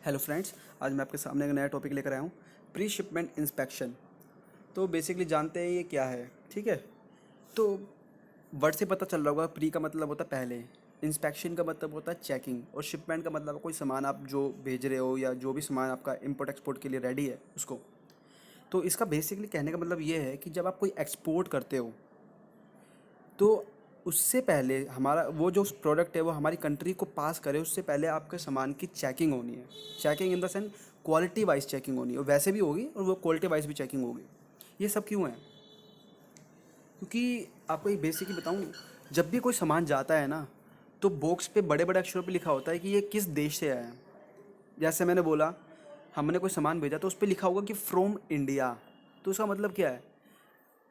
Hello friends, आज मैं आपके सामने एक नया टॉपिक लेकर आया हूँ, प्री शिपमेंट इंस्पेक्शन। तो बेसिकली जानते हैं ये क्या है, ठीक है। तो वर्ड से पता चल रहा होगा, प्री का मतलब होता है पहले, इंस्पेक्शन का मतलब होता है चेकिंग, और शिपमेंट का मतलब कोई सामान आप जो भेज रहे हो या जो भी सामान आपका इंपोर्ट एक्सपोर्ट के लिए रेडी है उसको। तो इसका बेसिकली कहने का मतलब ये है कि जब आप कोई एक्सपोर्ट करते हो तो उससे पहले हमारा वो जो प्रोडक्ट है वो हमारी कंट्री को पास करे, उससे पहले आपके सामान की चेकिंग होनी है। Checking in the sense quality wise checking होनी है, और वैसे भी होगी और वो क्वालिटी वाइज भी चेकिंग होगी। ये सब क्यों है? क्योंकि आपको एक बेसिकली बताऊँ, जब भी कोई सामान जाता है ना, तो बॉक्स पे बड़े बड़े अक्षरों पे लिखा होता है कि ये किस देश से आया है। जैसे मैंने बोला, हमने कोई सामान भेजा तो उस पर लिखा होगा कि फ्रॉम इंडिया। तो उसका मतलब क्या है?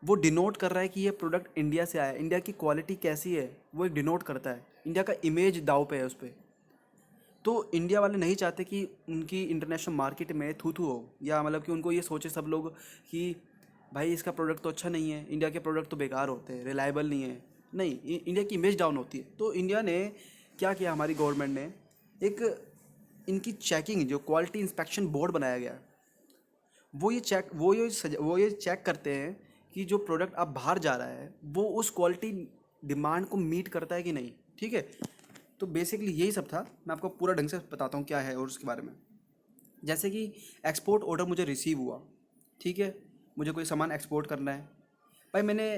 वो डिनोट कर रहा है कि ये प्रोडक्ट इंडिया से आया है। इंडिया की क्वालिटी कैसी है वो एक डिनोट करता है। इंडिया का इमेज दाव पे है उस पर। तो इंडिया वाले नहीं चाहते कि उनकी इंटरनेशनल मार्केट में थू थू हो, या मतलब कि उनको ये सोचे सब लोग कि भाई इसका प्रोडक्ट तो अच्छा नहीं है, इंडिया के प्रोडक्ट तो बेकार होते हैं, रिलायबल नहीं है। नहीं, इंडिया की इमेज डाउन होती है। तो इंडिया ने क्या किया, हमारी गवर्नमेंट ने एक इनकी चेकिंग, जो क्वालिटी इंस्पेक्शन बोर्ड बनाया गया है, वो ये चेक करते हैं कि जो प्रोडक्ट आप बाहर जा रहा है वो उस क्वालिटी डिमांड को मीट करता है कि नहीं, ठीक है। तो बेसिकली यही सब था। मैं आपको पूरा ढंग से बताता हूँ क्या है और उसके बारे में। जैसे कि एक्सपोर्ट ऑर्डर मुझे रिसीव हुआ, ठीक है। मुझे कोई सामान एक्सपोर्ट करना है। भाई मैंने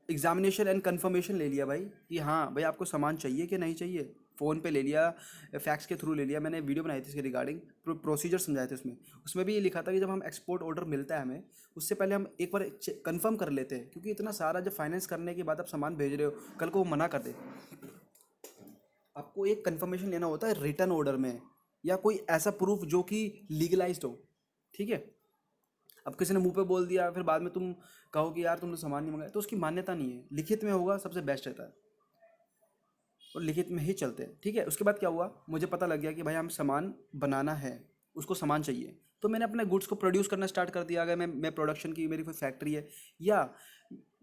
एग्जामिनेशन एंड कंफर्मेशन ले लिया भाई कि हाँ भाई आपको सामान चाहिए कि नहीं चाहिए। फ़ोन पे ले लिया, फैक्स के थ्रू ले लिया। मैंने वीडियो बनाई थी इसके रिगार्डिंग, प्रोसीजर समझाए थे उसमें। उसमें भी ये लिखा था कि जब हम एक्सपोर्ट ऑर्डर मिलता है हमें, उससे पहले हम एक बार कंफर्म कर लेते हैं, क्योंकि इतना सारा जब फाइनेंस करने के बाद आप सामान भेज रहे हो, कल को वो मना कर दे। आपको एक कंफर्मेशन लेना होता है रिटर्न ऑर्डर में, या कोई ऐसा प्रूफ जो कि लीगलाइज्ड हो, ठीक है। अब किसी ने मुंह पे बोल दिया, फिर बाद में तुम कहो कि यार तुमने सामान नहीं मंगाया, तो उसकी मान्यता नहीं है। लिखित में होगा सबसे बेस्ट रहता है, और लिखित में ही चलते हैं, ठीक है। उसके बाद क्या हुआ, मुझे पता लग गया कि भाई हम सामान बनाना है, उसको सामान चाहिए। तो मैंने अपने गुड्स को प्रोड्यूस करना स्टार्ट कर दिया। अगर मैं प्रोडक्शन की मेरी कोई फैक्ट्री है, या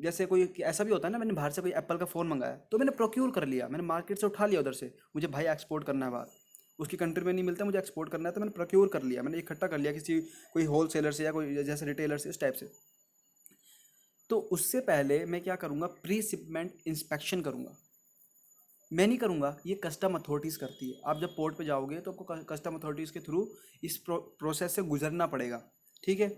जैसे कोई ऐसा भी होता है ना, मैंने बाहर से कोई एप्पल का फ़ोन मंगाया तो मैंने प्रोक्यूर कर लिया, मैंने मार्केट से उठा लिया उधर से। मुझे भाई एक्सपोर्ट करना है बाहर, उसकी कंट्री में नहीं मिलता, मुझे एक्सपोर्ट करना है, तो मैंने प्रोक्यूर कर लिया, मैंने इकट्ठा कर लिया किसी कोई होल सेलर से या कोई जैसे रिटेलर से, इस टाइप से। तो उससे पहले मैं क्या करूँगा, प्री शिपमेंट इंस्पेक्शन करूँगा। मैं नहीं करूँगा, ये कस्टम अथॉरिटीज़ करती है। आप जब पोर्ट पे जाओगे तो आपको कस्टम अथॉरिटीज़ के थ्रू इस प्रोसेस से गुजरना पड़ेगा, ठीक है।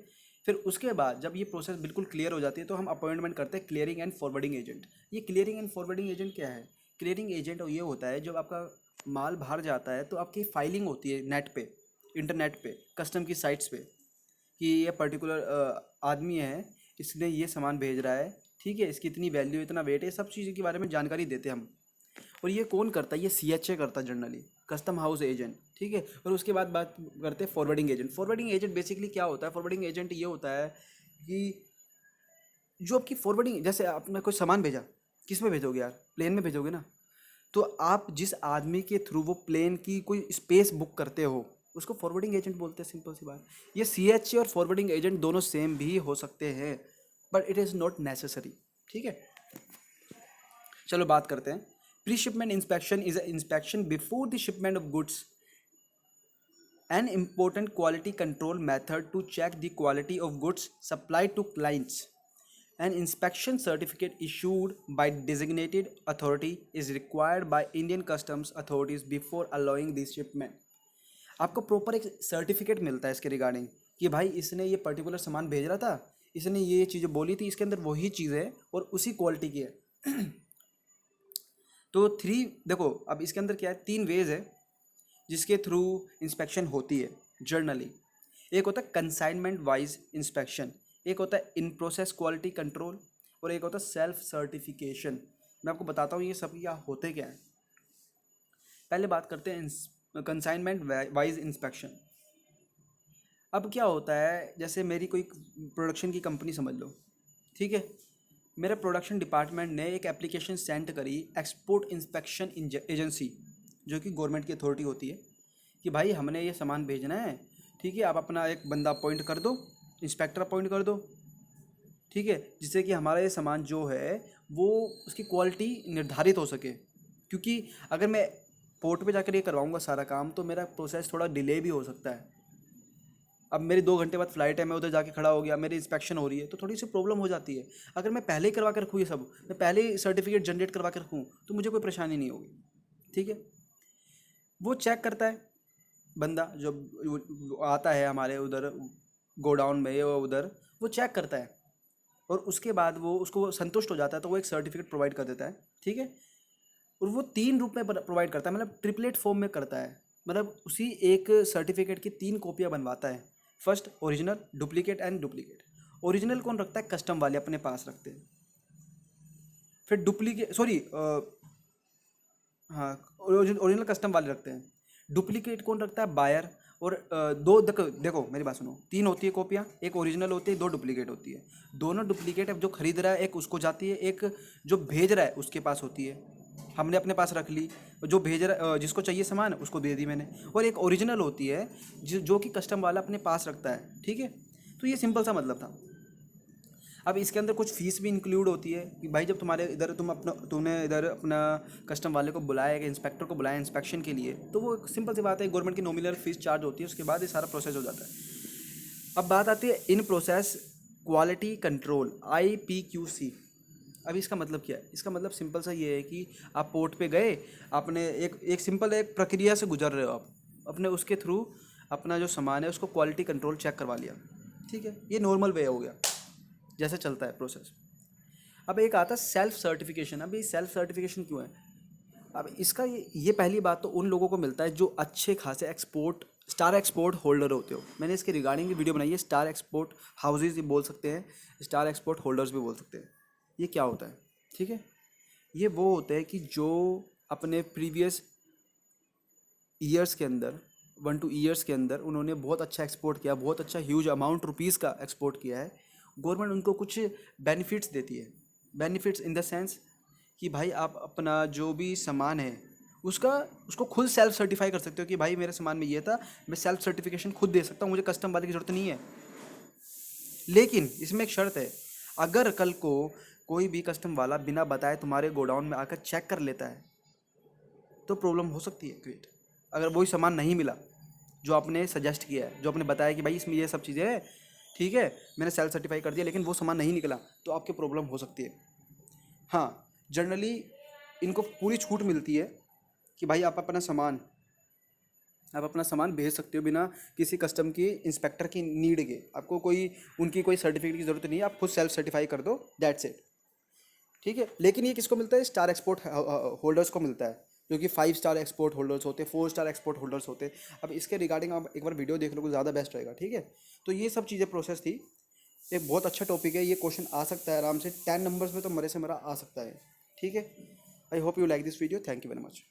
फिर उसके बाद जब ये प्रोसेस बिल्कुल क्लियर हो जाती है तो हम अपॉइंटमेंट करते हैं क्लियरिंग एंड फॉरवर्डिंग एजेंट। ये क्लियरिंग एंड फॉरवर्डिंग एजेंट क्या है? क्लियरिंग एजेंट ये होता है, जब आपका माल बाहर जाता है तो आपकी फाइलिंग होती है नेट पे, इंटरनेट पे, कस्टम की साइट्स पे, कि ये पर्टिकुलर आदमी है, इसने ये सामान भेज रहा है, ठीक है, इसकी इतनी वैल्यू, इतना वेट है, सब चीज़ के बारे में जानकारी देते हैं हम। और ये कौन करता है? ये CHA करता है जनरली, कस्टम हाउस एजेंट, ठीक है। और उसके बाद बात करते हैं forwarding agent. Forwarding agent basically क्या होता है? फॉरवर्डिंग एजेंट ये होता है कि जो आपकी फॉरवर्डिंग, जैसे आपने कोई सामान भेजा, किस में भेजोगे यार? प्लेन में भेजोगे ना। तो आप जिस आदमी के थ्रू वो प्लेन की कोई स्पेस बुक करते हो, उसको फॉरवर्डिंग एजेंट बोलते हैं, सिंपल सी बात। ये CHA और फॉरवर्डिंग एजेंट दोनों सेम भी हो सकते हैं, but it is not necessary, ठीक है। चलो बात करते हैं। Pre shipment inspection is inspection before the shipment of goods, an important quality control method to check the quality of goods supplied to clients. An inspection certificate issued by designated authority is required by Indian customs authorities before allowing the shipment. आपको proper एक certificate मिलता है इसके regarding कि भाई इसने ये particular सामान भेज रहा था, इसने ये चीज़ें बोली थी, इसके अंदर वही चीज़ है और उसी क्वालिटी की है। तो थ्री, देखो अब इसके अंदर क्या है, 3 वेज है जिसके थ्रू इंस्पेक्शन होती है जर्नली। एक होता है कंसाइनमेंट वाइज इंस्पेक्शन, एक होता है इन प्रोसेस क्वालिटी कंट्रोल, और एक होता है सेल्फ सर्टिफिकेशन। मैं आपको बताता हूँ ये सब क्या होते क्या हैं। पहले बात करते हैं कंसाइनमेंट वाइज इंस्पेक्शन। अब क्या होता है, जैसे मेरी कोई प्रोडक्शन की कंपनी समझ लो, ठीक है। मेरे प्रोडक्शन डिपार्टमेंट ने एक एप्लीकेशन सेंड करी एक्सपोर्ट इंस्पेक्शन एजेंसी, जो कि गवर्नमेंट की अथॉरिटी होती है, कि भाई हमने ये सामान भेजना है, ठीक है, आप अपना एक बंदा अपॉइंट कर दो, इंस्पेक्टर अपॉइंट कर दो, ठीक है, जिससे कि हमारा ये सामान जो है वो उसकी क्वालिटी निर्धारित हो सके। क्योंकि अगर मैं पोर्ट पे जाकर ये करवाऊंगा सारा काम, तो मेरा प्रोसेस थोड़ा डिले भी हो सकता है। अब मेरी 2 घंटे बाद फ्लाइट है, मैं उधर जाके खड़ा हो गया, मेरी इंस्पेक्शन हो रही है, तो थोड़ी सी प्रॉब्लम हो जाती है। अगर मैं पहले ही करवा के रखूँ ये सब, मैं पहले ही सर्टिफिकेट जनरेट करवा के रखूँ, तो मुझे कोई परेशानी नहीं होगी। ठीक है, वो चेक करता है बंदा, जो वो आता है हमारे उधर गोडाउन में या उधर, वो चेक करता है, और उसके बाद वो उसको संतुष्ट हो जाता है, तो वो एक सर्टिफिकेट प्रोवाइड कर देता है। ठीक है, और वो 3 रूप में प्रोवाइड करता है, मतलब ट्रिपलेट फॉर्म में करता है। मतलब उसी एक सर्टिफिकेट की 3 कॉपियाँ बनवाता है। First original, duplicate and duplicate. Original कौन रखता है? कस्टम वाले अपने पास रखते हैं। फिर डुप्लीकेट, सॉरी, हाँ, ओरिजिनल कस्टम वाले रखते हैं। डुप्लीकेट कौन रखता है? बायर। और दो, देखो देखो मेरी बात सुनो, 3 होती है कॉपियाँ, एक ओरिजिनल होती है, 2 डुप्लीकेट होती है। दोनों डुप्लीकेट अब जो खरीद रहा है, एक उसको जाती है, एक जो भेज रहा है उसके पास होती है। हमने अपने पास रख ली, जो भेज रहा जिसको चाहिए सामान उसको दे दी मैंने। और एक ओरिजिनल होती है जो कि कस्टम वाला अपने पास रखता है। ठीक है, तो ये सिंपल सा मतलब था। अब इसके अंदर कुछ फीस भी इंक्लूड होती है कि भाई जब तुम्हारे इधर तूने इधर अपना कस्टम वाले को बुलाया, कि इंस्पेक्टर को बुलाया इंस्पेक्शन के लिए, तो वो सिंपल सी बात है, गवर्नमेंट की नॉमिनल फीस चार्ज होती है, उसके बाद ये सारा प्रोसेस हो जाता है। अब बात आती है in process quality control, IPQC। अब इसका मतलब क्या है? इसका मतलब सिंपल सा ये है कि आप पोर्ट पे गए, आपने एक एक सिंपल एक प्रक्रिया से गुजर रहे हो, आप अपने उसके थ्रू अपना जो सामान है उसको क्वालिटी कंट्रोल चेक करवा लिया। ठीक है, ये नॉर्मल वे हो गया, जैसे चलता है प्रोसेस। अब एक आता है सेल्फ सर्टिफिकेशन। अब ये सेल्फ सर्टिफिकेशन क्यों है? अब इसका ये पहली बात तो उन लोगों को मिलता है जो अच्छे खासे एक्सपोर्ट, स्टार एक्सपोर्ट होल्डर होते हो। मैंने इसके रिगार्डिंग भी वीडियो बनाई है, स्टार एक्सपोर्ट हाउसेज भी बोल सकते हैं, स्टार एक्सपोर्ट होल्डर्स भी बोल सकते हैं। ये क्या होता है? ठीक है, ये वो होते हैं कि जो अपने प्रीवियस ईयर्स के अंदर, 1-2 ईयर्स के अंदर उन्होंने बहुत अच्छा एक्सपोर्ट किया, बहुत अच्छा ह्यूज अमाउंट रुपीज़ का एक्सपोर्ट किया है। गवर्नमेंट उनको कुछ बेनिफिट्स देती है। बेनिफिट्स इन द सेंस कि भाई आप अपना जो भी सामान है उसका उसको खुद सेल्फ सर्टिफाई कर सकते हो कि भाई मेरे सामान में ये था, मैं सेल्फ सर्टिफिकेशन खुद दे सकता हूँ, मुझे कस्टम वाले की ज़रूरत नहीं है। लेकिन इसमें एक शर्त है, अगर कल को कोई भी कस्टम वाला बिना बताए तुम्हारे गोडाउन में आकर चेक कर लेता है, तो प्रॉब्लम हो सकती है क्रिएट। अगर वही सामान नहीं मिला जो आपने सजेस्ट किया है, जो आपने बताया कि भाई इसमें ये सब चीज़ें हैं, ठीक है, मैंने सेल्फ सर्टिफाई कर दिया, लेकिन वो सामान नहीं निकला, तो आपके प्रॉब्लम हो सकती है। हाँ, जनरली इनको पूरी छूट मिलती है कि भाई आप अपना सामान भेज सकते हो बिना किसी कस्टम की इंस्पेक्टर की नीड के। आपको कोई उनकी कोई सर्टिफिकेट की ज़रूरत नहीं है, आप खुद सेल्फ सर्टिफाई कर दो, दैट्स इट। ठीक है, लेकिन ये किसको मिलता है? स्टार एक्सपोर्ट होल्डर्स को मिलता है, जो कि 5 स्टार एक्सपोर्ट होल्डर्स होते हैं, 4 स्टार एक्सपोर्ट होल्डर्स होते हैं। अब इसके रिगार्डिंग आप एक बार वीडियो देख लो, कुछ ज़्यादा बेस्ट रहेगा। ठीक है, तो ये सब चीज़ें प्रोसेस थी। एक बहुत अच्छा टॉपिक है, ये क्वेश्चन आ सकता है आराम से 10 नंबर्स में, तो मरे से मरा आ सकता है। ठीक है, I hope you like this video, thank you very much.